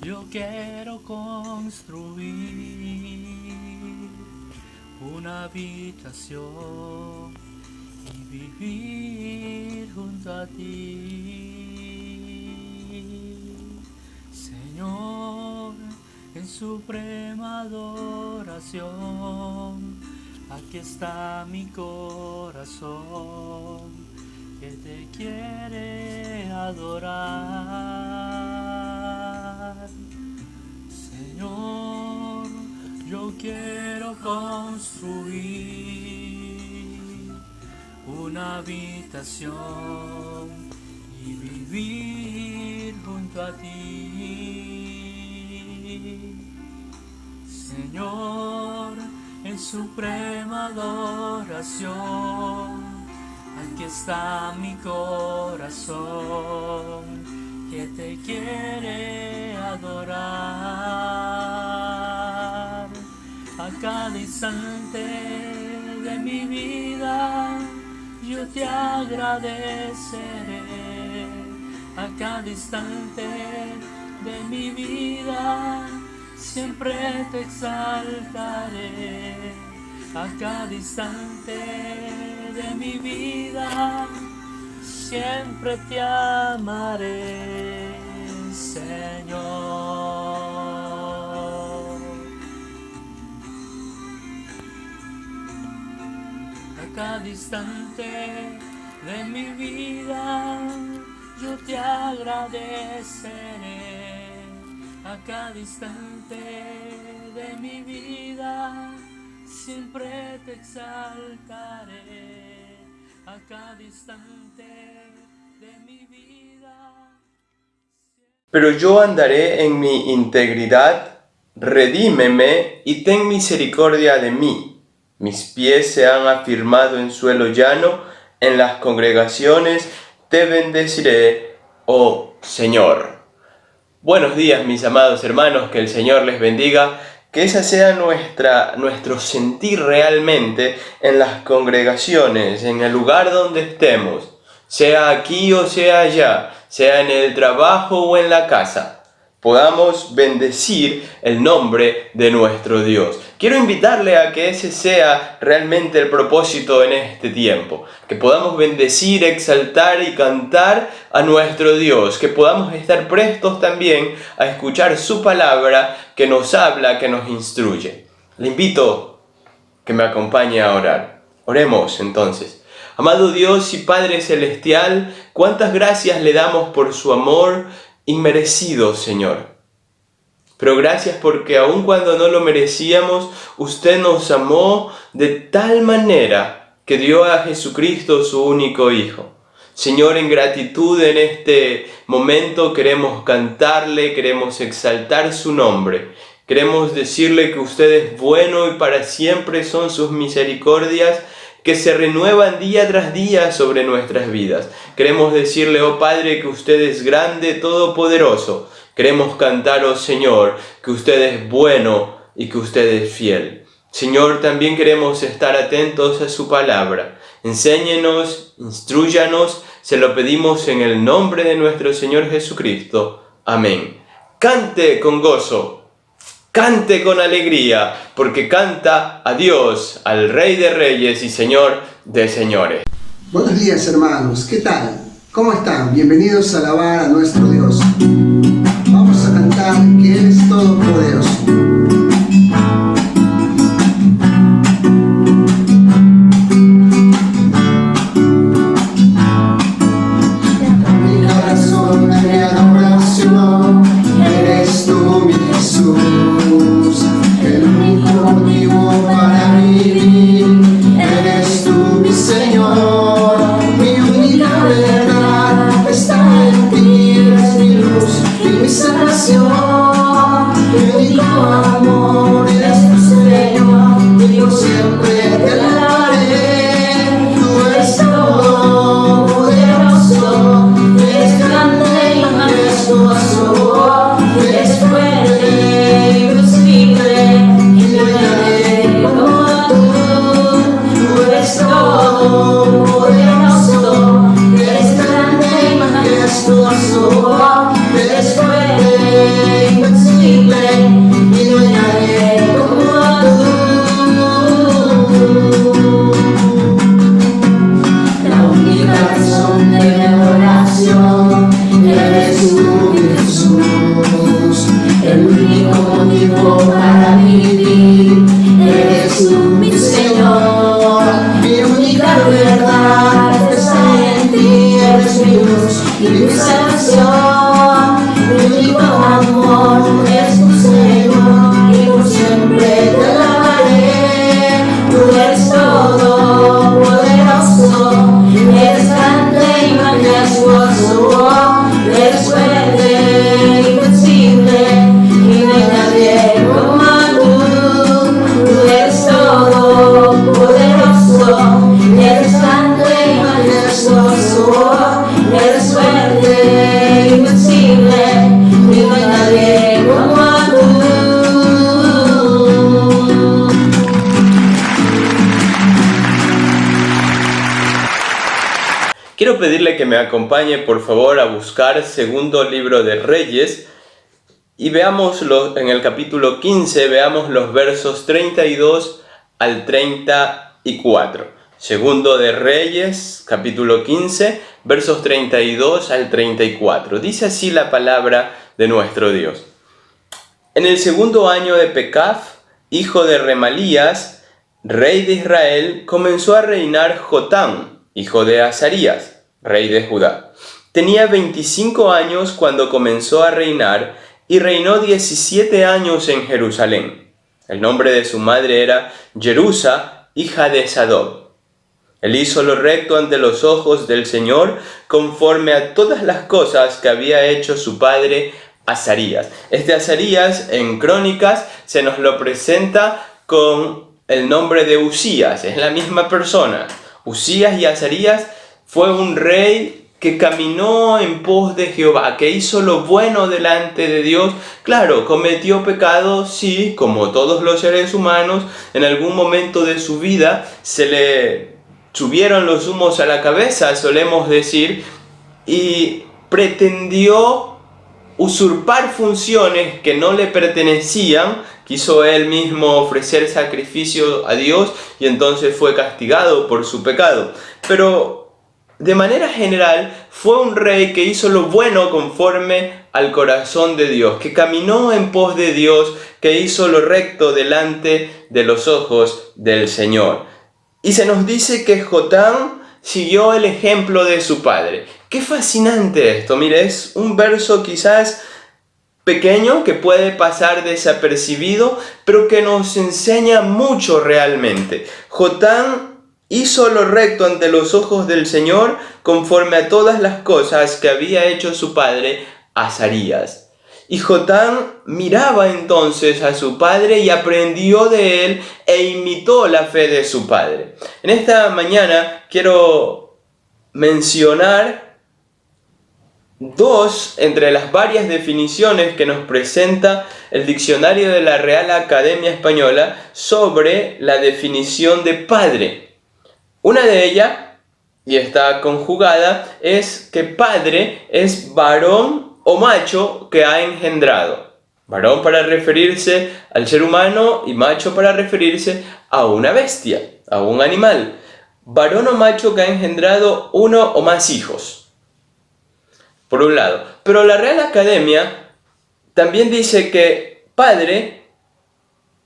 Yo quiero construir una habitación y vivir junto a ti, Señor, en suprema adoración. Aquí está mi corazón que te quiere adorar. Señor, yo quiero construir una habitación y vivir junto a ti, Señor, en suprema adoración. Aquí está mi corazón que te quiere adorar. A cada instante de mi vida yo te agradeceré. A cada instante de mi vida siempre te exaltaré. A cada instante de mi vida siempre te amaré, Señor. A cada instante de mi vida yo te agradeceré. A cada instante de mi vida siempre te exaltaré. A cada instante de mi vida. Pero yo andaré en mi integridad, redímeme y ten misericordia de mí. Mis pies se han afirmado en suelo llano, en las congregaciones te bendeciré, oh Señor. Buenos días, mis amados hermanos, que el Señor les bendiga. Que esa sea nuestro sentir realmente en las congregaciones, en el lugar donde estemos, sea aquí o sea allá, sea en el trabajo o en la casa. Podamos bendecir el nombre de nuestro Dios. Quiero invitarle a que ese sea realmente el propósito en este tiempo. Que podamos bendecir, exaltar y cantar a nuestro Dios. Que podamos estar prestos también a escuchar su palabra que nos habla, que nos instruye. Le invito que me acompañe a orar. Oremos entonces. Amado Dios y Padre Celestial, cuántas gracias le damos por su amor inmerecido, Señor. Pero gracias porque aun cuando no lo merecíamos, usted nos amó de tal manera que dio a Jesucristo su único Hijo. Señor, en gratitud en este momento queremos cantarle, queremos exaltar su nombre. Queremos decirle que usted es bueno y para siempre son sus misericordias que se renuevan día tras día sobre nuestras vidas. Queremos decirle, oh Padre, que usted es grande, todopoderoso. Queremos cantar, oh Señor, que usted es bueno y que usted es fiel. Señor, también queremos estar atentos a su palabra. Enséñenos, instrúyanos, se lo pedimos en el nombre de nuestro Señor Jesucristo. Amén. Cante con gozo. Cante con alegría, porque canta a Dios, al Rey de Reyes y Señor de Señores. Buenos días, hermanos, ¿qué tal? ¿Cómo están? Bienvenidos a alabar a nuestro Dios. Vamos a cantar que Él es todopoderoso. Mi corazón de adoración, eres tú mi Jesús, el único motivo para vivir, eres tú mi Señor, mi única verdad está en ti, eres mi luz y mi salvación, mi único quiero pedirle que me acompañe por favor a buscar segundo libro de Reyes y veámoslo en el capítulo 15, veamos los versos 32 al 34. Segundo de Reyes, capítulo 15, versos 32 al 34. Dice así la palabra de nuestro Dios. En el segundo año de Pecaf, hijo de Remalías, rey de Israel, comenzó a reinar Jotam, hijo de Azarías, rey de Judá. Tenía 25 años cuando comenzó a reinar y reinó 17 años en Jerusalén. El nombre de su madre era Jerusa, hija de Sadoc. Él hizo lo recto ante los ojos del Señor, conforme a todas las cosas que había hecho su padre Azarías. Este Azarías en Crónicas se nos lo presenta con el nombre de Usías, es la misma persona. Usías y Azarías fue un rey que caminó en pos de Jehová, que hizo lo bueno delante de Dios. Claro, cometió pecado, sí, como todos los seres humanos, en algún momento de su vida se le subieron los humos a la cabeza, solemos decir, y pretendió usurpar funciones que no le pertenecían. Quiso él mismo ofrecer sacrificio a Dios y entonces fue castigado por su pecado. Pero de manera general fue un rey que hizo lo bueno conforme al corazón de Dios, que caminó en pos de Dios, que hizo lo recto delante de los ojos del Señor. Y se nos dice que Jotam siguió el ejemplo de su padre. Qué fascinante esto. Mire, es un verso quizás pequeño que puede pasar desapercibido, pero que nos enseña mucho realmente. Jotam hizo lo recto ante los ojos del Señor, conforme a todas las cosas que había hecho su padre Azarías. Y Jotam miraba entonces a su padre y aprendió de él e imitó la fe de su padre. En esta mañana quiero mencionar dos entre las varias definiciones que nos presenta el diccionario de la Real Academia Española sobre la definición de padre. Una de ellas, y está conjugada, es que padre es varón o macho que ha engendrado. Varón para referirse al ser humano y macho para referirse a una bestia, a un animal. Varón o macho que ha engendrado uno o más hijos. Por un lado. Pero la Real Academia también dice que padre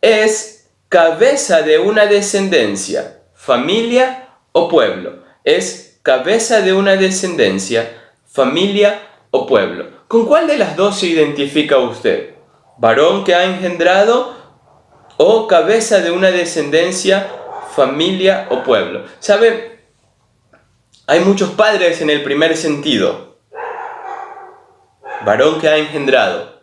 es cabeza de una descendencia, familia o pueblo. Es cabeza de una descendencia, familia o pueblo. ¿Con cuál de las dos se identifica usted? ¿Varón que ha engendrado o cabeza de una descendencia, familia o pueblo? ¿Sabe? Hay muchos padres en el primer sentido. Varón que ha engendrado.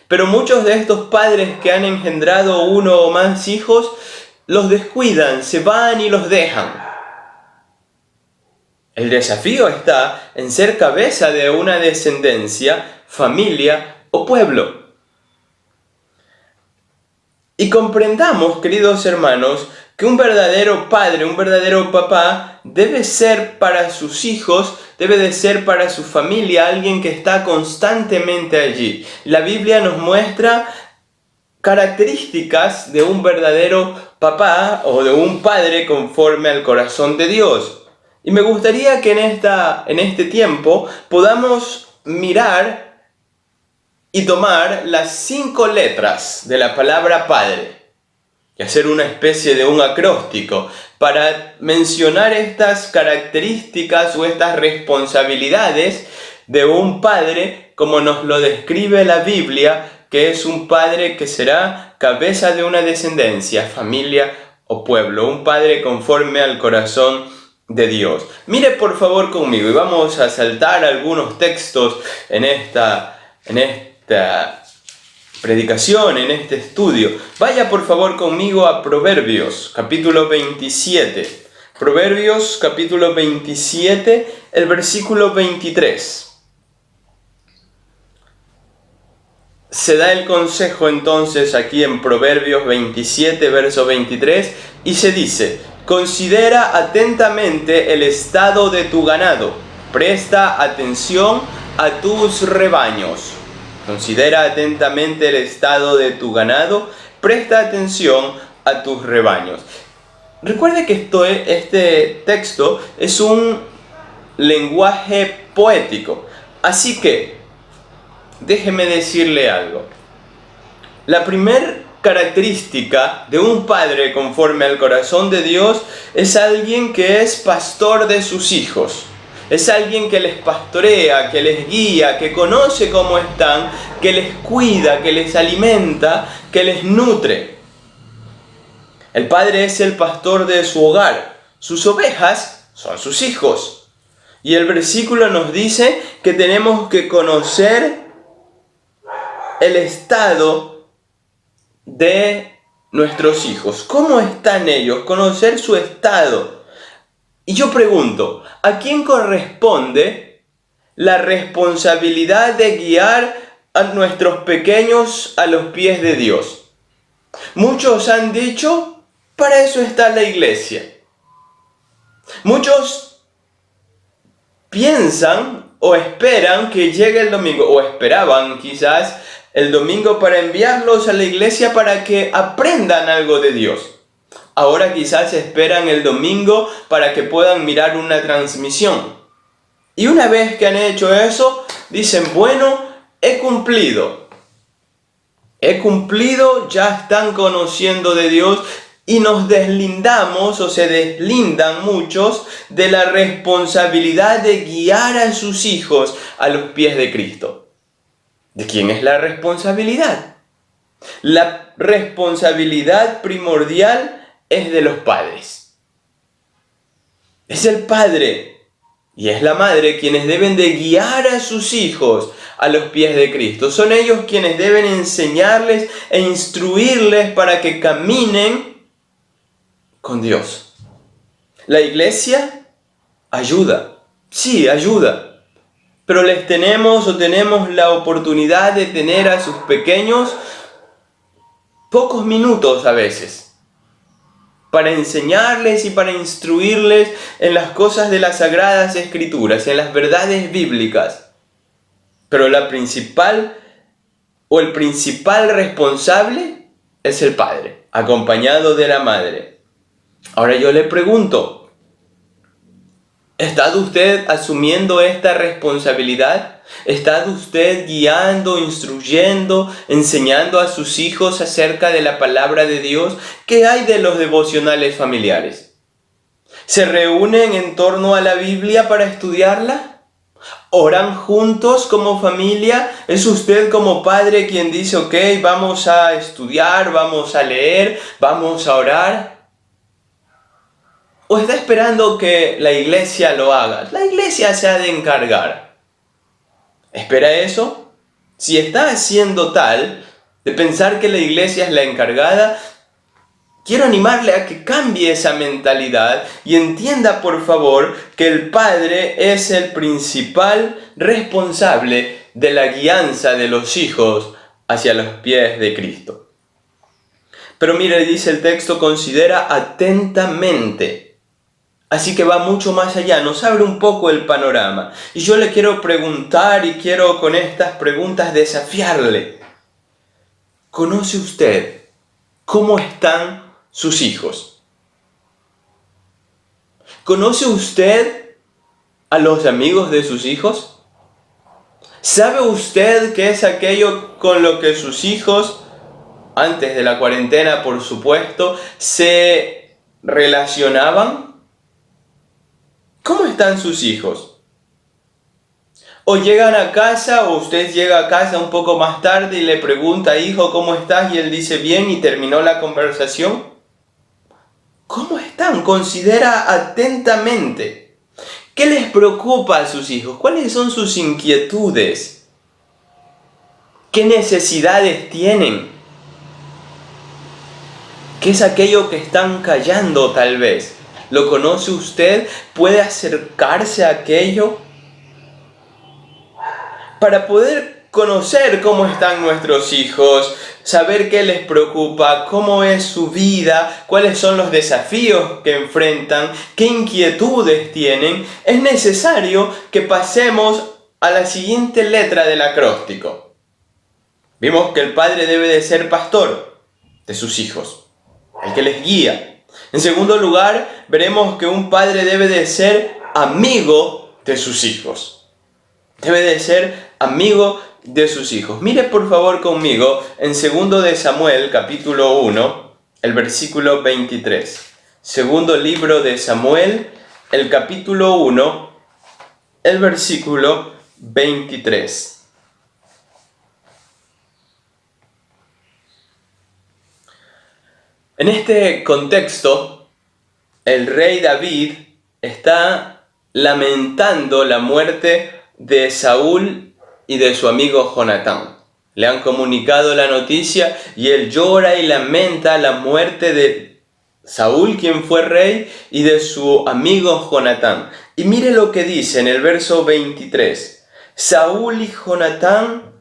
Pero muchos de estos padres que han engendrado uno o más hijos los descuidan, se van y los dejan. El desafío está en ser cabeza de una descendencia, familia o pueblo. Y comprendamos, queridos hermanos, que un verdadero padre, un verdadero papá, debe ser para sus hijos, debe de ser para su familia, alguien que está constantemente allí. La Biblia nos muestra características de un verdadero papá o de un padre conforme al corazón de Dios. Y me gustaría que en este tiempo podamos mirar y tomar las 5 letras de la palabra padre y hacer una especie de un acróstico para mencionar estas características o estas responsabilidades de un padre como nos lo describe la Biblia, que es un padre que será cabeza de una descendencia, familia o pueblo, un padre conforme al corazón de Dios. Mire por favor conmigo y vamos a saltar algunos textos en esta predicación, en este estudio. Vaya por favor conmigo a Proverbios, capítulo 27. Proverbios, capítulo 27, el versículo 23. Se da el consejo entonces aquí en Proverbios 27, verso 23, y se dice: considera atentamente el estado de tu ganado Presta atención a tus rebaños. Considera atentamente el estado de tu ganado. Presta atención a tus rebaños. Recuerde que este texto es un lenguaje poético. Así que, déjeme decirle algo. La primera característica de un padre conforme al corazón de Dios es alguien que es pastor de sus hijos. Es alguien que les pastorea, que les guía, que conoce cómo están, que les cuida, que les alimenta, que les nutre. El padre es el pastor de su hogar. Sus ovejas son sus hijos. Y el versículo nos dice que tenemos que conocer el estado de nuestros hijos. ¿Cómo están ellos? Conocer su estado. Y yo pregunto, ¿a quién corresponde la responsabilidad de guiar a nuestros pequeños a los pies de Dios? Muchos han dicho, para eso está la iglesia. Muchos piensan o esperan que llegue el domingo, o esperaban quizás el domingo para enviarlos a la iglesia para que aprendan algo de Dios. Ahora quizás esperan el domingo para que puedan mirar una transmisión. Y una vez que han hecho eso, dicen, bueno, he cumplido, ya están conociendo de Dios, y nos deslindamos, o se deslindan muchos, de la responsabilidad de guiar a sus hijos a los pies de Cristo. ¿De quién es la responsabilidad? La responsabilidad primordial es de los padres. Es el padre y es la madre quienes deben de guiar a sus hijos a los pies de Cristo. Son ellos quienes deben enseñarles e instruirles para que caminen con Dios. La iglesia ayuda, sí, ayuda, pero tenemos la oportunidad de tener a sus pequeños pocos minutos a veces para enseñarles y para instruirles en las cosas de las Sagradas Escrituras, en las verdades bíblicas. Pero el principal responsable es el padre, acompañado de la madre. Ahora yo le pregunto, ¿está usted asumiendo esta responsabilidad? ¿Está usted guiando, instruyendo, enseñando a sus hijos acerca de la palabra de Dios? ¿Qué hay de los devocionales familiares? ¿Se reúnen en torno a la Biblia para estudiarla? ¿Oran juntos como familia? ¿Es usted como padre quien dice, ok, vamos a estudiar, vamos a leer, vamos a orar? ¿O está esperando que la iglesia lo haga? La iglesia se ha de encargar. ¿Espera eso? Si está haciendo tal de pensar que la iglesia es la encargada, quiero animarle a que cambie esa mentalidad y entienda, por favor, que el padre es el principal responsable de la guianza de los hijos hacia los pies de Cristo. Pero mire, dice el texto, considera atentamente. Así que va mucho más allá, nos abre un poco el panorama. Y yo le quiero preguntar y quiero con estas preguntas desafiarle. ¿Conoce usted cómo están sus hijos? ¿Conoce usted a los amigos de sus hijos? ¿Sabe usted qué es aquello con lo que sus hijos, antes de la cuarentena por supuesto, se relacionaban? ¿Cómo están sus hijos? O llegan a casa, o usted llega a casa un poco más tarde y le pregunta, hijo, ¿cómo estás? Y él dice, bien, y terminó la conversación. ¿Cómo están? Considera atentamente. ¿Qué les preocupa a sus hijos? ¿Cuáles son sus inquietudes? ¿Qué necesidades tienen? ¿Qué es aquello que están callando tal vez? ¿Lo conoce usted? ¿Puede acercarse a aquello? Para poder conocer cómo están nuestros hijos, saber qué les preocupa, cómo es su vida, cuáles son los desafíos que enfrentan, qué inquietudes tienen, es necesario que pasemos a la siguiente letra del acróstico. Vimos que el padre debe de ser pastor de sus hijos, el que les guía. En segundo lugar, veremos que un padre debe de ser amigo de sus hijos. Debe de ser amigo de sus hijos. Mire por favor conmigo en 2 de Samuel, capítulo 1, el versículo 23. Segundo libro de Samuel, el capítulo 1, el versículo 23. En este contexto, el rey David está lamentando la muerte de Saúl y de su amigo Jonatán. Le han comunicado la noticia y él llora y lamenta la muerte de Saúl, quien fue rey, y de su amigo Jonatán. Y mire lo que dice en el verso 23. Saúl y Jonatán,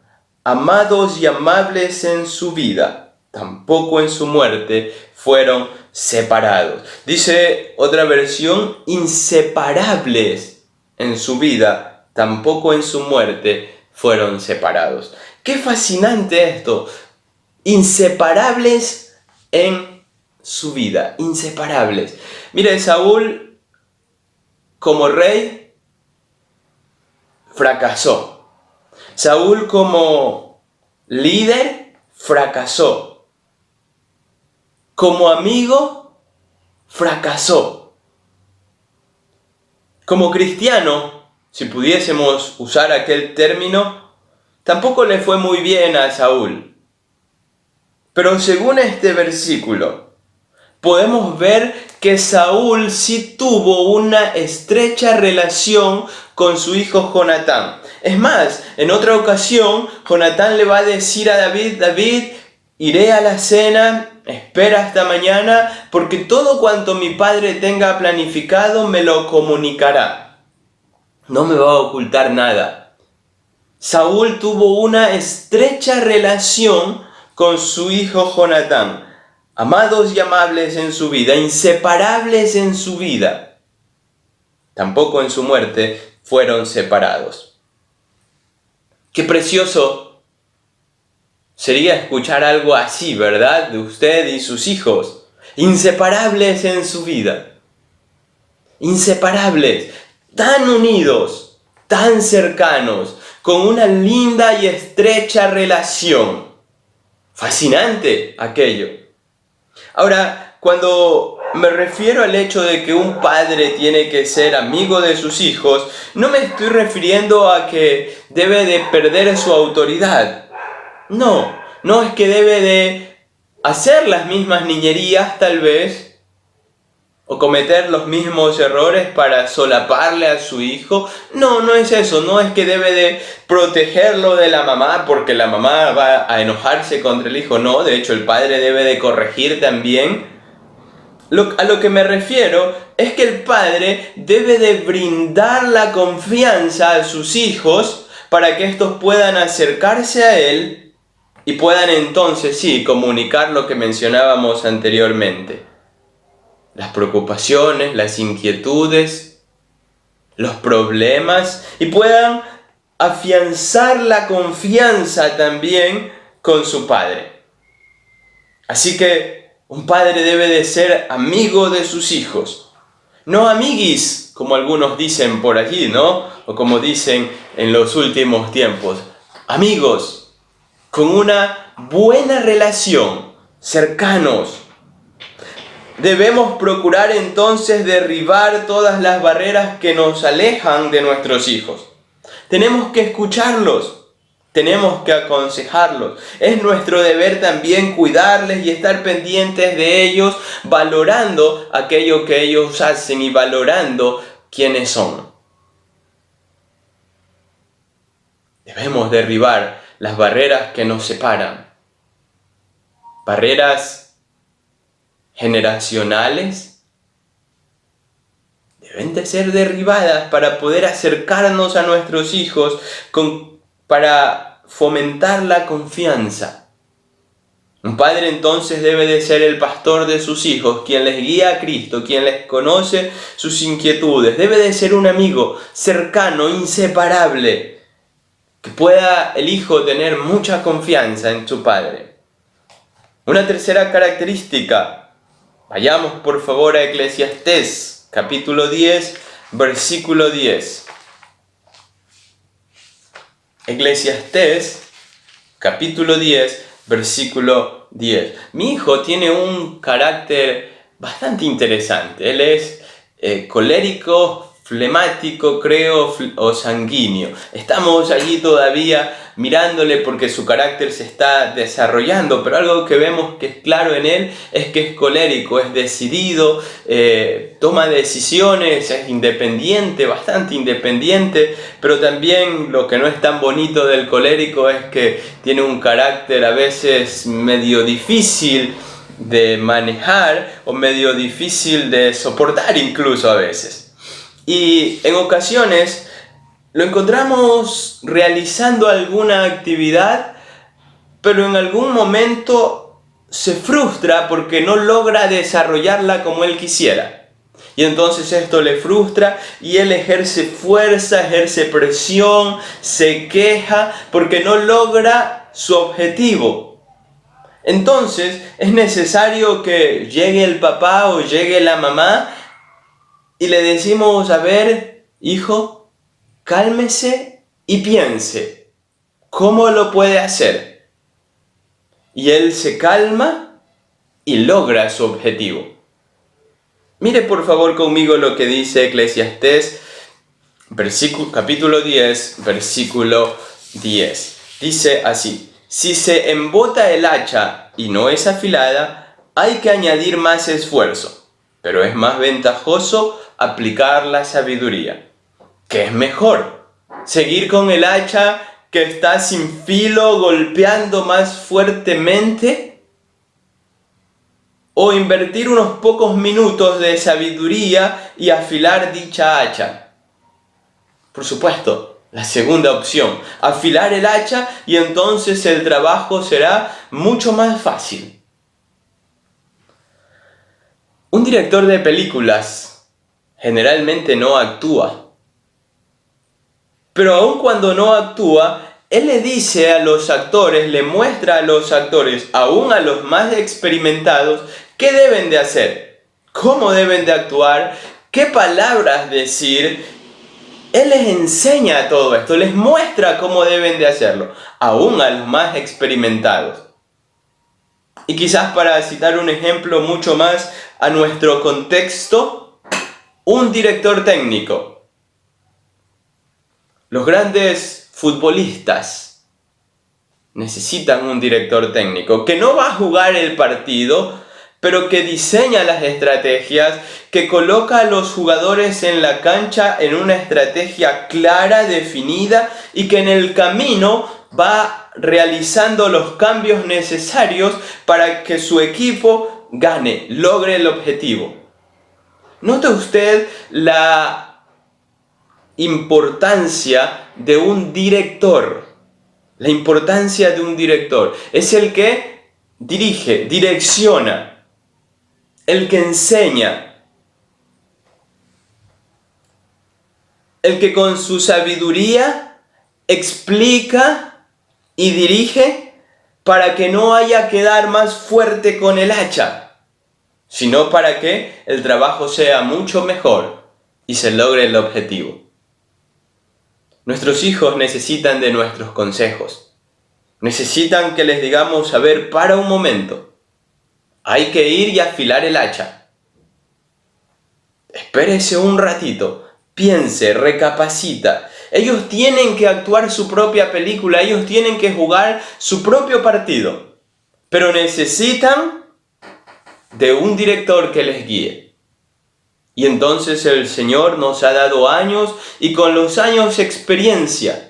amados y amables en su vida, tampoco en su muerte fueron separados. Dice otra versión, inseparables en su vida, tampoco en su muerte fueron separados. ¡Qué fascinante esto! Inseparables en su vida, inseparables. Mire, Saúl como rey fracasó. Saúl como líder fracasó. Como amigo, fracasó. Como cristiano, si pudiésemos usar aquel término, tampoco le fue muy bien a Saúl. Pero según este versículo, podemos ver que Saúl sí tuvo una estrecha relación con su hijo Jonatán. Es más, en otra ocasión, Jonatán le va a decir a David, David, iré a la cena, espera hasta mañana, porque todo cuanto mi padre tenga planificado me lo comunicará. No me va a ocultar nada. Saúl tuvo una estrecha relación con su hijo Jonatán, amados y amables en su vida, inseparables en su vida. Tampoco en su muerte fueron separados. Qué precioso sería escuchar algo así, ¿verdad? De usted y sus hijos, inseparables en su vida. Inseparables, tan unidos, tan cercanos, con una linda y estrecha relación. Fascinante aquello. Ahora, cuando me refiero al hecho de que un padre tiene que ser amigo de sus hijos, no me estoy refiriendo a que debe de perder su autoridad. No es que debe de hacer las mismas niñerías tal vez, o cometer los mismos errores para solaparle a su hijo. No es eso, no es que debe de protegerlo de la mamá porque la mamá va a enojarse contra el hijo. No, de hecho el padre debe de corregir también. A lo que me refiero es que el padre debe de brindar la confianza a sus hijos para que estos puedan acercarse a él y puedan entonces, sí, comunicar lo que mencionábamos anteriormente. Las preocupaciones, las inquietudes, los problemas, y puedan afianzar la confianza también con su padre. Así que un padre debe de ser amigo de sus hijos. No amiguis, como algunos dicen por allí, ¿no? O como dicen en los últimos tiempos. Amigos, con una buena relación, cercanos. Debemos procurar entonces derribar todas las barreras que nos alejan de nuestros hijos. Tenemos que escucharlos, tenemos que aconsejarlos. Es nuestro deber también cuidarles y estar pendientes de ellos, valorando aquello que ellos hacen y valorando quiénes son. Debemos derribar las barreras que nos separan. Barreras generacionales deben de ser derribadas para poder acercarnos a nuestros hijos, para fomentar la confianza. Un padre entonces debe de ser el pastor de sus hijos, quien les guía a Cristo, quien les conoce sus inquietudes. Debe de ser un amigo cercano, inseparable, que pueda el hijo tener mucha confianza en su padre. Una tercera característica, vayamos por favor a Eclesiastés, capítulo 10, versículo 10. Eclesiastés, capítulo 10, versículo 10. Mi hijo tiene un carácter bastante interesante. Él es colérico, flemático, creo, o sanguíneo. Estamos allí todavía mirándole porque su carácter se está desarrollando, pero algo que vemos que es claro en él es que es colérico, es decidido, toma decisiones, es independiente, bastante independiente, pero también lo que no es tan bonito del colérico es que tiene un carácter a veces medio difícil de manejar o medio difícil de soportar incluso a veces. Y en ocasiones lo encontramos realizando alguna actividad, pero en algún momento se frustra porque no logra desarrollarla como él quisiera. Y entonces esto le frustra y él ejerce fuerza, ejerce presión, se queja porque no logra su objetivo. Entonces es necesario que llegue el papá o llegue la mamá y le decimos, a ver, hijo, cálmese y piense, ¿cómo lo puede hacer? Y él se calma y logra su objetivo. Mire por favor conmigo lo que dice Eclesiastés, capítulo 10, versículo 10. Dice así: si se embota el hacha y no es afilada, hay que añadir más esfuerzo, pero es más ventajoso aplicar la sabiduría. ¿Qué es mejor? ¿Seguir con el hacha que está sin filo golpeando más fuertemente? ¿O invertir unos pocos minutos de sabiduría y afilar dicha hacha? Por supuesto, la segunda opción, afilar el hacha y entonces el trabajo será mucho más fácil. Un director de películas generalmente no actúa. Pero aun cuando no actúa, él le dice a los actores, le muestra a los actores, aún a los más experimentados, qué deben de hacer, cómo deben de actuar, qué palabras decir. Él les enseña todo esto, les muestra cómo deben de hacerlo, aún a los más experimentados. Y quizás para citar un ejemplo mucho más a nuestro contexto, un director técnico. Los grandes futbolistas necesitan un director técnico que no va a jugar el partido, pero que diseña las estrategias, que coloca a los jugadores en la cancha en una estrategia clara, definida, y que en el camino va realizando los cambios necesarios para que su equipo gane, logre el objetivo. ¿Nota usted la importancia de un director? La importancia de un director. Es el que dirige, direcciona, el que enseña, el que con su sabiduría explica y dirige para que no haya que dar más fuerte con el hacha, sino para que el trabajo sea mucho mejor y se logre el objetivo. Nuestros hijos necesitan de nuestros consejos. Necesitan que les digamos, a ver, para un momento. Hay que ir y afilar el hacha. Espérese un ratito, piense, recapacita. Ellos tienen que actuar su propia película, ellos tienen que jugar su propio partido, pero necesitan de un director que les guíe. Y entonces el Señor nos ha dado años y con los años experiencia.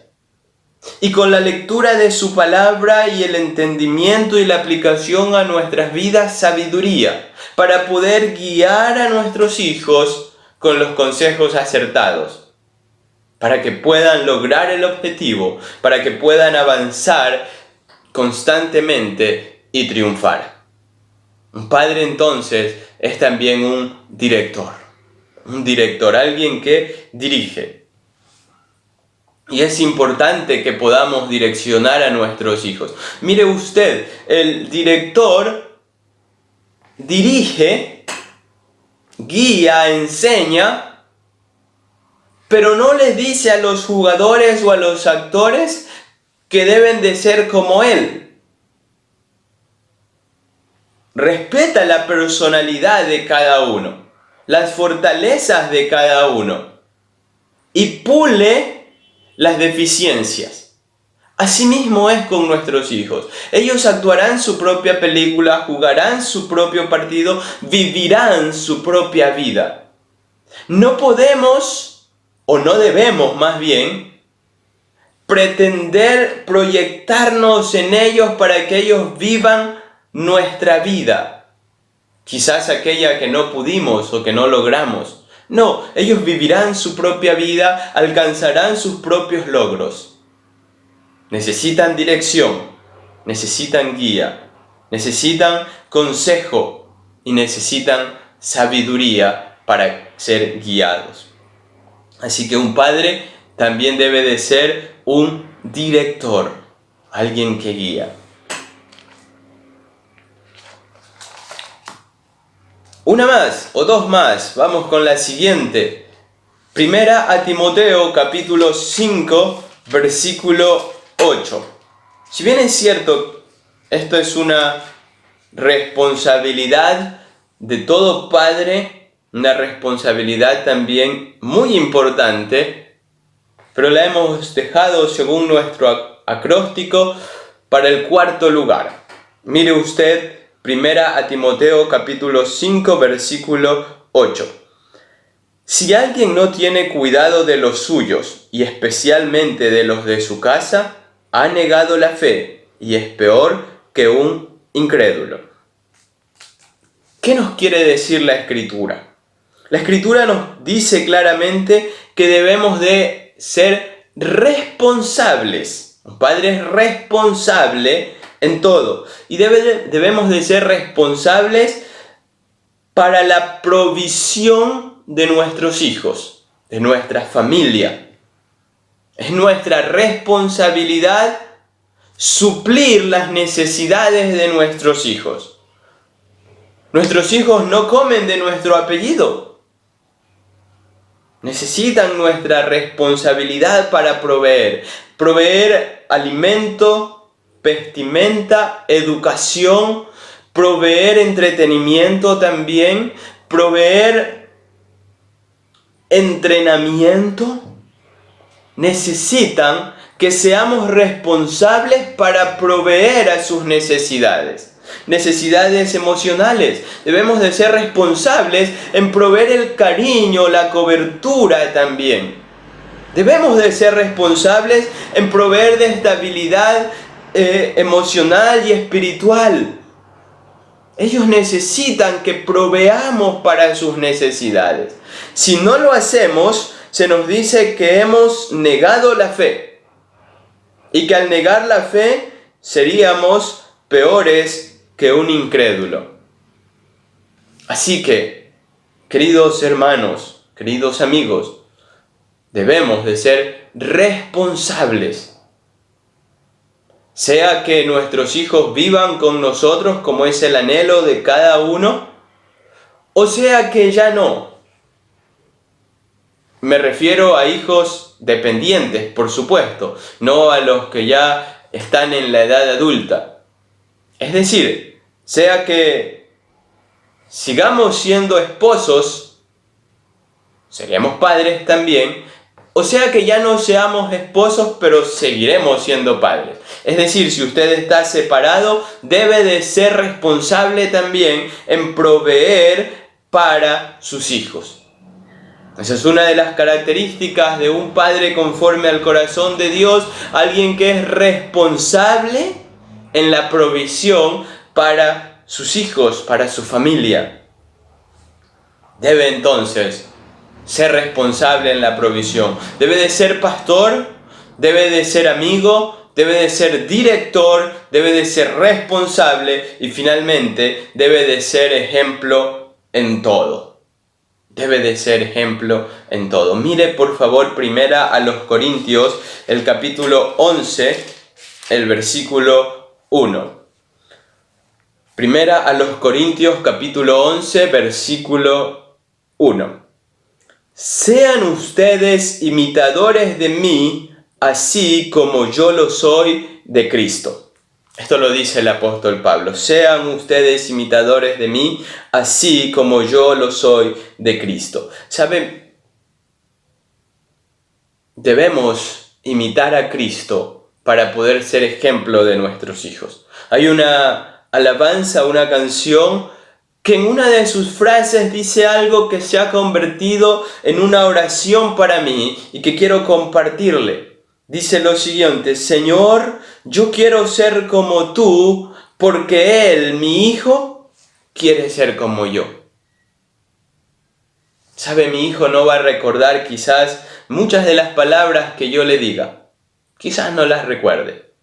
Y con la lectura de su palabra y el entendimiento y la aplicación a nuestras vidas, sabiduría, para poder guiar a nuestros hijos con los consejos acertados. para que puedan lograr el objetivo, para que puedan avanzar constantemente y triunfar. Un padre entonces es también un director, alguien que dirige. Y es importante que podamos direccionar a nuestros hijos. Mire usted, el director dirige, guía, enseña, pero no les dice a los jugadores o a los actores que deben de ser como él. Respeta la personalidad de cada uno, las fortalezas de cada uno y pule las deficiencias. Asimismo es con nuestros hijos. Ellos actuarán su propia película, jugarán su propio partido, vivirán su propia vida. No podemos, o no debemos más bien, pretender proyectarnos en ellos para que ellos vivan nuestra vida. Quizás aquella que no pudimos o que no logramos. No, ellos vivirán su propia vida, alcanzarán sus propios logros. Necesitan dirección, necesitan guía, necesitan consejo y necesitan sabiduría para ser guiados. Así que un padre también debe de ser un director, alguien que guía. Una más o dos más, vamos con la siguiente. Primera a Timoteo capítulo 5 versículo 8. Si bien es cierto, esto es una responsabilidad de todo padre, una responsabilidad también muy importante, pero la hemos dejado según nuestro acróstico para el cuarto lugar. Mire usted, Primera a Timoteo capítulo 5 versículo 8. Si alguien no tiene cuidado de los suyos, y especialmente de los de su casa, ha negado la fe, y es peor que un incrédulo. ¿Qué nos quiere decir la Escritura? La Escritura nos dice claramente que debemos de ser responsables. Un padre es responsable en todo. Y debemos de ser responsables para la provisión de nuestros hijos, de nuestra familia. Es nuestra responsabilidad suplir las necesidades de nuestros hijos. Nuestros hijos no comen de nuestro apellido. Necesitan nuestra responsabilidad para proveer alimento, vestimenta, educación, proveer entretenimiento también, proveer entrenamiento. Necesitan que seamos responsables para proveer a sus necesidades emocionales. Debemos de ser responsables en proveer el cariño, la cobertura también. Debemos de ser responsables en proveer de estabilidad emocional y espiritual. Ellos necesitan que proveamos para sus necesidades. Si no lo hacemos, se nos dice que hemos negado la fe. Y que al negar la fe, seríamos peores que un incrédulo. Así que, queridos hermanos, queridos amigos, debemos de ser responsables. Sea que nuestros hijos vivan con nosotros como es el anhelo de cada uno, o sea que ya no. Me refiero a hijos dependientes, por supuesto, no a los que ya están en la edad adulta. Es decir, sea que sigamos siendo esposos, seremos padres también, o sea que ya no seamos esposos, pero seguiremos siendo padres. Es decir, si usted está separado, debe de ser responsable también en proveer para sus hijos. Esa es una de las características de un padre conforme al corazón de Dios, alguien que es responsable en la provisión para sus hijos, para su familia. Debe entonces ser responsable en la provisión. Debe de ser pastor, debe de ser amigo, debe de ser director, debe de ser responsable y finalmente debe de ser ejemplo en todo. Debe de ser ejemplo en todo. Mire por favor primera a los Corintios, el capítulo 11, el versículo 1. Primera a los Corintios, capítulo 11, versículo 1. Sean ustedes imitadores de mí, así como yo lo soy de Cristo. Esto lo dice el apóstol Pablo. Sean ustedes imitadores de mí, así como yo lo soy de Cristo. ¿Saben? Debemos imitar a Cristo para poder ser ejemplo de nuestros hijos. Hay una alabanza, una canción que en una de sus frases dice algo que se ha convertido en una oración para mí y que quiero compartirle. Dice lo siguiente: Señor, yo quiero ser como tú, porque Él, mi hijo, quiere ser como yo. ¿Sabe? Mi hijo no va a recordar quizás muchas de las palabras que yo le diga. Quizás no las recuerde.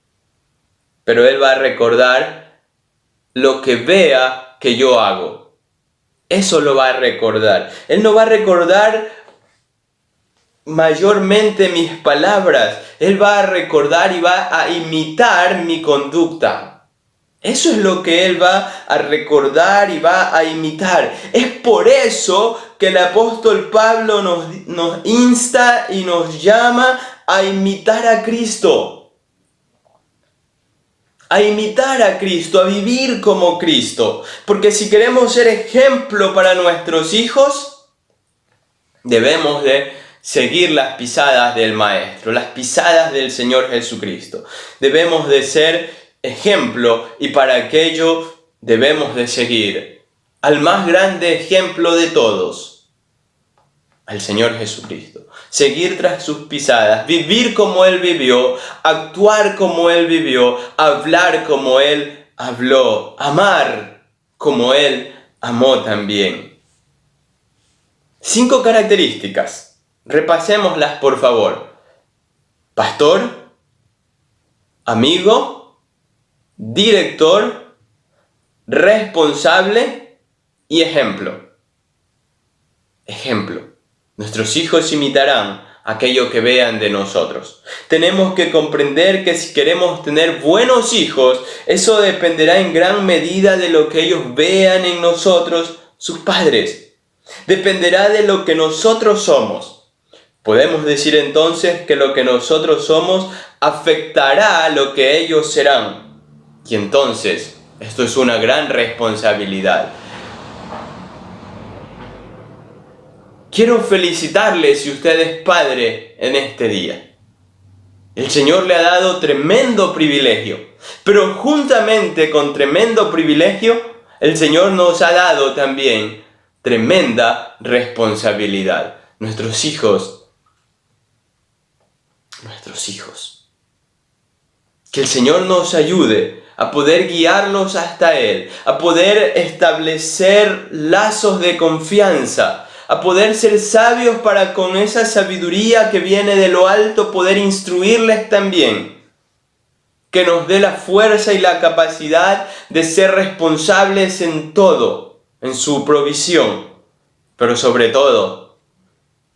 Pero él va a recordar lo que vea que yo hago. Eso lo va a recordar. Él no va a recordar mayormente mis palabras. Él va a recordar y va a imitar mi conducta. Eso es lo que él va a recordar y va a imitar. Es por eso que el apóstol Pablo nos insta y nos llama a imitar a Cristo. A imitar a Cristo, a vivir como Cristo. Porque si queremos ser ejemplo para nuestros hijos, debemos de seguir las pisadas del Maestro, las pisadas del Señor Jesucristo. Debemos de ser ejemplo y para aquello debemos de seguir al más grande ejemplo de todos, al Señor Jesucristo. Seguir tras sus pisadas, vivir como Él vivió, actuar como Él vivió, hablar como Él habló, amar como Él amó también. 5 características, repasémoslas por favor. Pastor, amigo, director, responsable y ejemplo. Ejemplo. Nuestros hijos imitarán aquello que vean de nosotros. Tenemos que comprender que si queremos tener buenos hijos, eso dependerá en gran medida de lo que ellos vean en nosotros, sus padres. Dependerá de lo que nosotros somos. Podemos decir entonces que lo que nosotros somos afectará a lo que ellos serán. Y entonces, esto es una gran responsabilidad. Quiero felicitarle si usted es padre en este día. El Señor le ha dado tremendo privilegio, pero juntamente con tremendo privilegio, el Señor nos ha dado también tremenda responsabilidad. Nuestros hijos. Que el Señor nos ayude a poder guiarlos hasta Él, a poder establecer lazos de confianza, a poder ser sabios para con esa sabiduría que viene de lo alto poder instruirles también. Que nos dé la fuerza y la capacidad de ser responsables en todo, en su provisión, pero sobre todo,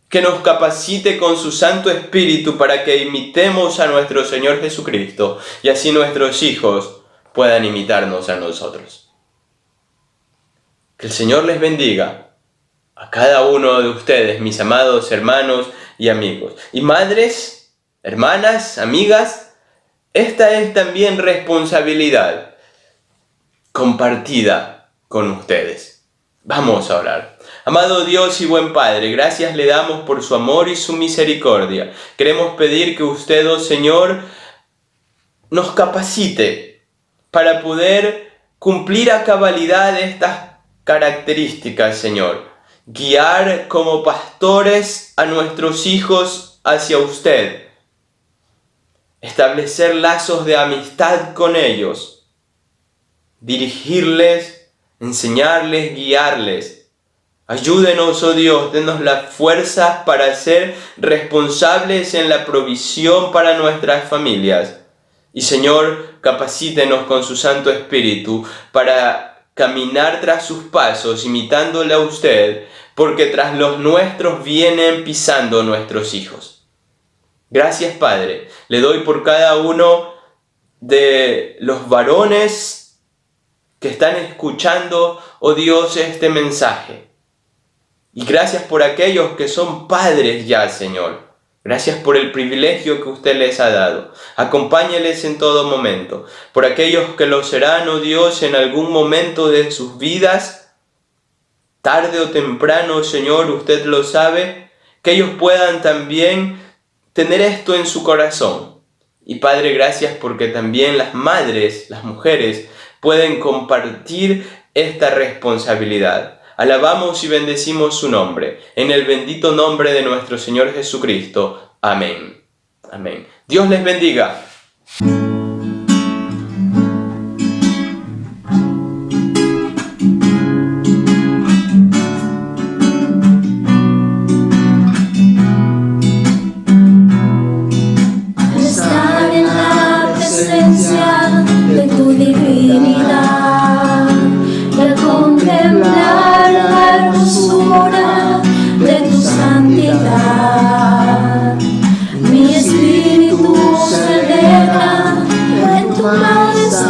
que nos capacite con su Santo Espíritu para que imitemos a nuestro Señor Jesucristo y así nuestros hijos puedan imitarnos a nosotros. Que el Señor les bendiga a cada uno de ustedes, mis amados hermanos y amigos. Y madres, hermanas, amigas, esta es también responsabilidad compartida con ustedes. Vamos a orar. Amado Dios y buen Padre, gracias le damos por su amor y su misericordia. Queremos pedir que usted, oh Señor, nos capacite para poder cumplir a cabalidad estas características, Señor. Guiar como pastores a nuestros hijos hacia usted. Establecer lazos de amistad con ellos. Dirigirles, enseñarles, guiarles Ayúdenos, oh Dios, denos las fuerzas para ser responsables en la provisión para nuestras familias. Y Señor, capacítenos con su Santo Espíritu para caminar tras sus pasos, imitándole a usted, porque tras los nuestros vienen pisando nuestros hijos. Gracias, Padre. Le doy por cada uno de los varones que están escuchando, oh Dios, este mensaje. Y gracias por aquellos que son padres ya, Señor. Gracias por el privilegio que usted les ha dado. Acompáñeles en todo momento. Por aquellos que lo serán, oh Dios, en algún momento de sus vidas, tarde o temprano, Señor, usted lo sabe, que ellos puedan también tener esto en su corazón. Y Padre, gracias porque también las madres, las mujeres, pueden compartir esta responsabilidad. Alabamos y bendecimos su nombre, en el bendito nombre de nuestro Señor Jesucristo. Amén. Amén. Dios les bendiga. Estar en la presencia de tu divinidad, de contemplar la hermosura de tu santidad. Mi espíritu se alegra en tu majestad.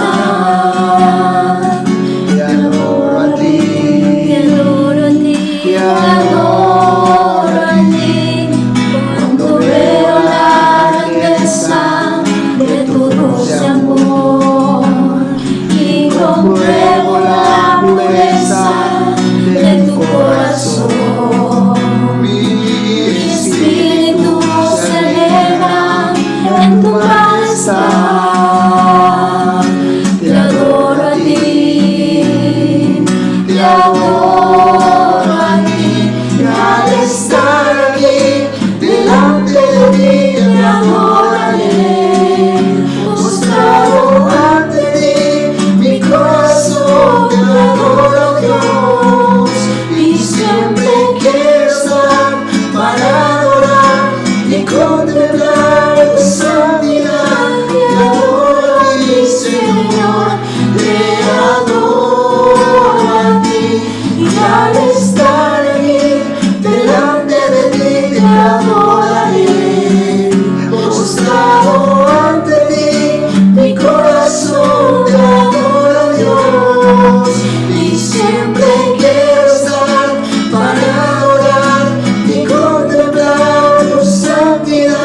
Te adoro a ti, te adoro a ti, te adoro a ti. Cuando veo la grandeza de tu dulce amor y compruebo la pureza de tu corazón, mi espíritu se eleva en tu majestad. Te adoro a ti, te adoro a ti, y al estar aquí delante de ti te adoraré. Postrado ante ti, mi corazón te adora, Dios, y siempre quiero estar para adorar y contemplar tu santidad. Te adoro a ti, Señor, te adoro a ti, y al estar aquí delante de ti te adoraré. Postrado ante ti, mi corazón te adora, Dios, y siempre quiero estar para adorar y contemplar tu santidad.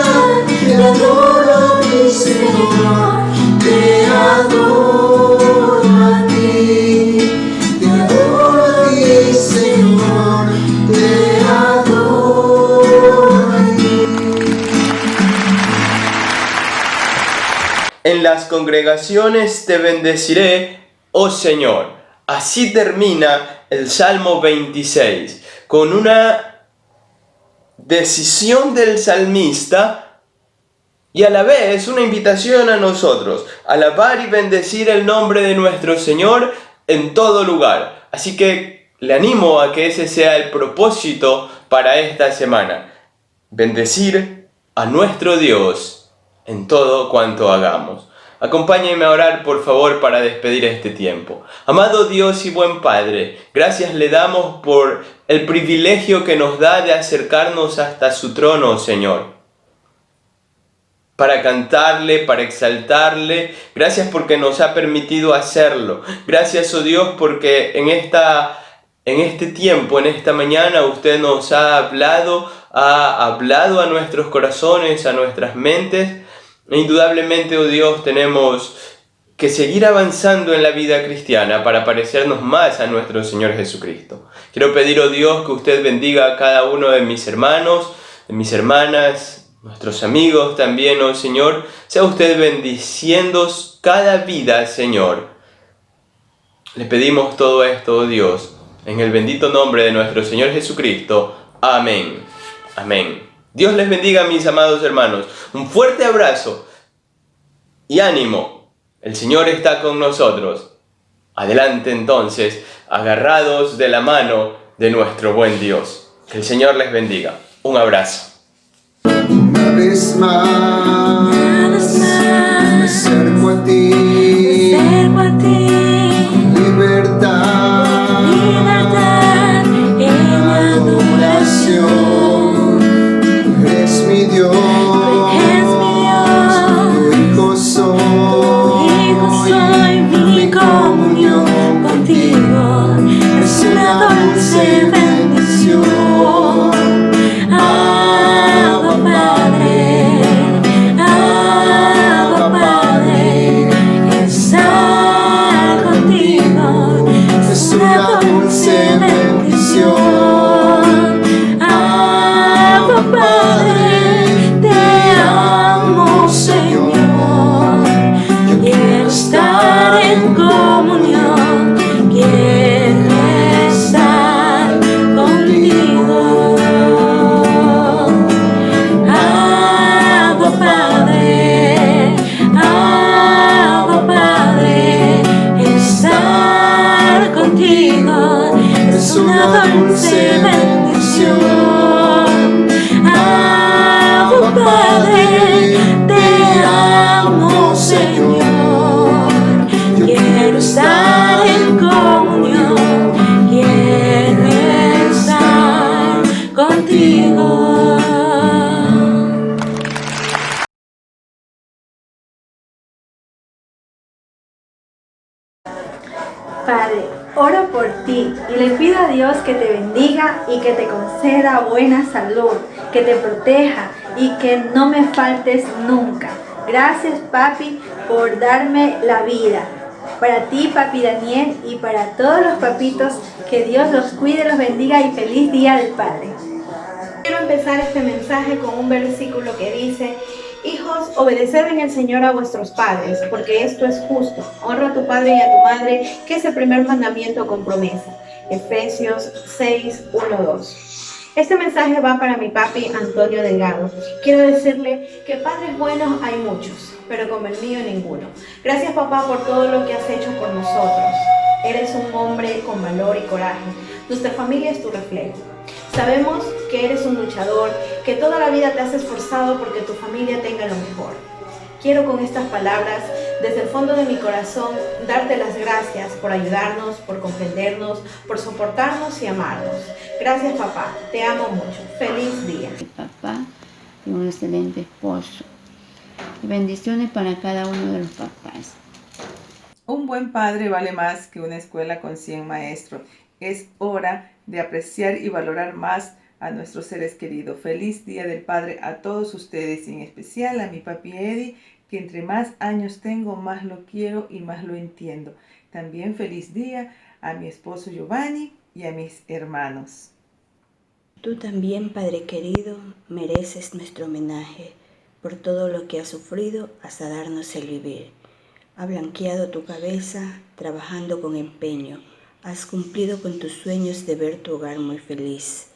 Te adoro a ti, Señor, te adoro a ti, te adoro a ti, Señor, te adoro a ti. En las congregaciones te bendeciré, oh Señor. Así termina el Salmo 26, con una decisión del salmista y a la vez una invitación a nosotros a alabar y bendecir el nombre de nuestro Señor en todo lugar. Así que le animo a que ese sea el propósito para esta semana: bendecir a nuestro Dios en todo cuanto hagamos. Acompáñenme a orar, por favor, para despedir este tiempo. Amado Dios y buen Padre, gracias le damos por el privilegio que nos da de acercarnos hasta su trono, Señor, para cantarle, para exaltarle. Gracias porque nos ha permitido hacerlo. Gracias, oh Dios, porque en este tiempo, en esta mañana, usted nos ha hablado a nuestros corazones, a nuestras mentes. E indudablemente, oh Dios, tenemos que seguir avanzando en la vida cristiana para parecernos más a nuestro Señor Jesucristo. Quiero pedir, oh Dios, que usted bendiga a cada uno de mis hermanos, de mis hermanas, nuestros amigos también, oh Señor. Sea usted bendiciendo cada vida, Señor. Le pedimos todo esto, oh Dios, en el bendito nombre de nuestro Señor Jesucristo. Amén. Amén. Dios les bendiga, mis amados hermanos. Un fuerte abrazo y ánimo. El Señor está con nosotros. Adelante entonces, agarrados de la mano de nuestro buen Dios. Que el Señor les bendiga. Un abrazo. Una vez más, me acerco a ti, libertad, en adoración. Eres mi Dios, tu hijo soy, mi comunión contigo es una dulce bendición. Abba Padre, estar contigo es una dulce bendición. Abba Padre, te amo Señor, yo quiero estar en comunión, quiero estar contigo. Abba Padre, estar contigo es una dulce bendición. Abba Padre, te amo Señor, quiero estar en comunión, quiero estar contigo. Padre, oro por ti y le pido a Dios que te bendiga y que te conceda buena salud, que te proteja y que no me faltes nunca. Gracias, papi, por darme la vida. Para ti, papi Daniel, y para todos los papitos, que Dios los cuide, los bendiga y feliz Día del Padre. Quiero empezar este mensaje con un versículo que dice: hijos, obedeced en el Señor a vuestros padres, porque esto es justo. Honra a tu padre y a tu madre, que es el primer mandamiento con promesa. Efesios 6, 1, 2. Este mensaje va para mi papi Antonio Delgado. Quiero decirle que padres buenos hay muchos, pero como el mío ninguno. Gracias, papá, por todo lo que has hecho por nosotros. Eres un hombre con valor y coraje. Nuestra familia es tu reflejo. Sabemos que eres un luchador, que toda la vida te has esforzado porque tu familia tenga lo mejor. Quiero con estas palabras, desde el fondo de mi corazón, darte las gracias por ayudarnos, por comprendernos, por soportarnos y amarnos. Gracias, papá. Te amo mucho. Feliz día. Papá y un excelente esposo. Y bendiciones para cada uno de los papás. Un buen padre vale más que una escuela con 100 maestros. Es hora de apreciar y valorar más a nuestros seres queridos. Feliz Día del Padre a todos ustedes y en especial a mi papi Eddie, que entre más años tengo, más lo quiero y más lo entiendo. También feliz día a mi esposo Giovanni y a mis hermanos. Tú también, Padre querido, mereces nuestro homenaje por todo lo que has sufrido hasta darnos el vivir. Ha blanqueado tu cabeza trabajando con empeño. Has cumplido con tus sueños de ver tu hogar muy feliz.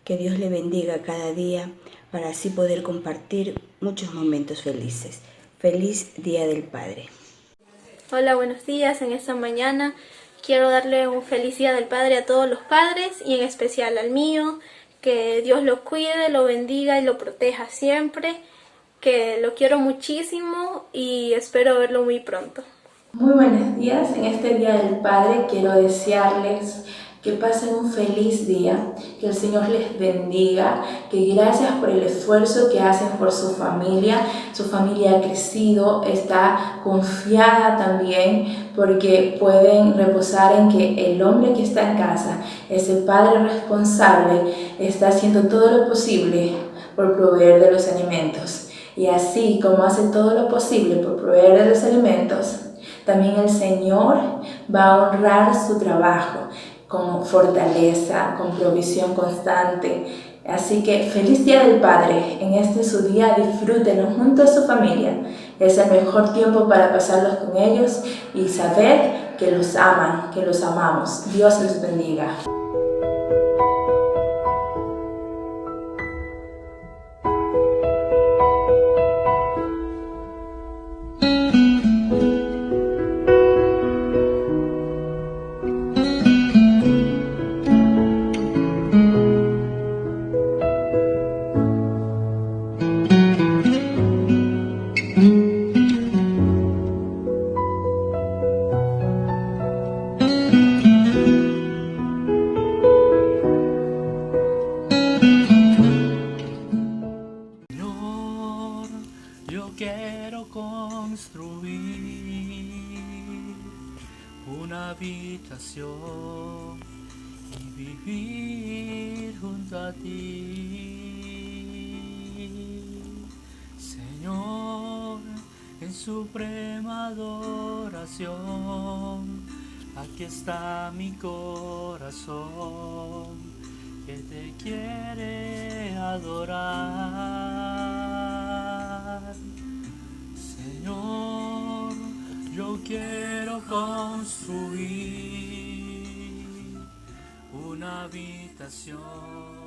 Que Dios le bendiga cada día para así poder compartir muchos momentos felices. Feliz Día del Padre. Hola, buenos días. En esta mañana quiero darle un feliz Día del Padre a todos los padres y en especial al mío. Que Dios lo cuide, lo bendiga y lo proteja siempre. Que lo quiero muchísimo y espero verlo muy pronto. Muy buenos días. En este Día del Padre quiero desearles que pasen un feliz día, que el Señor les bendiga, que gracias por el esfuerzo que hacen por su familia ha crecido, está confiada también porque pueden reposar en que el hombre que está en casa, ese padre responsable, está haciendo todo lo posible por proveer de los alimentos. Y así como hace todo lo posible por proveer de los alimentos, también el Señor va a honrar su trabajo con fortaleza, con provisión constante. Así que feliz Día del Padre. En este su día disfrútenlo junto a su familia. Es el mejor tiempo para pasarlos con ellos y saber que los aman, que los amamos. Dios les bendiga. una habitación y vivir junto a ti, Señor, en suprema adoración. Aquí está mi corazón que te quiere adorar. Señor, yo quiero construir una habitación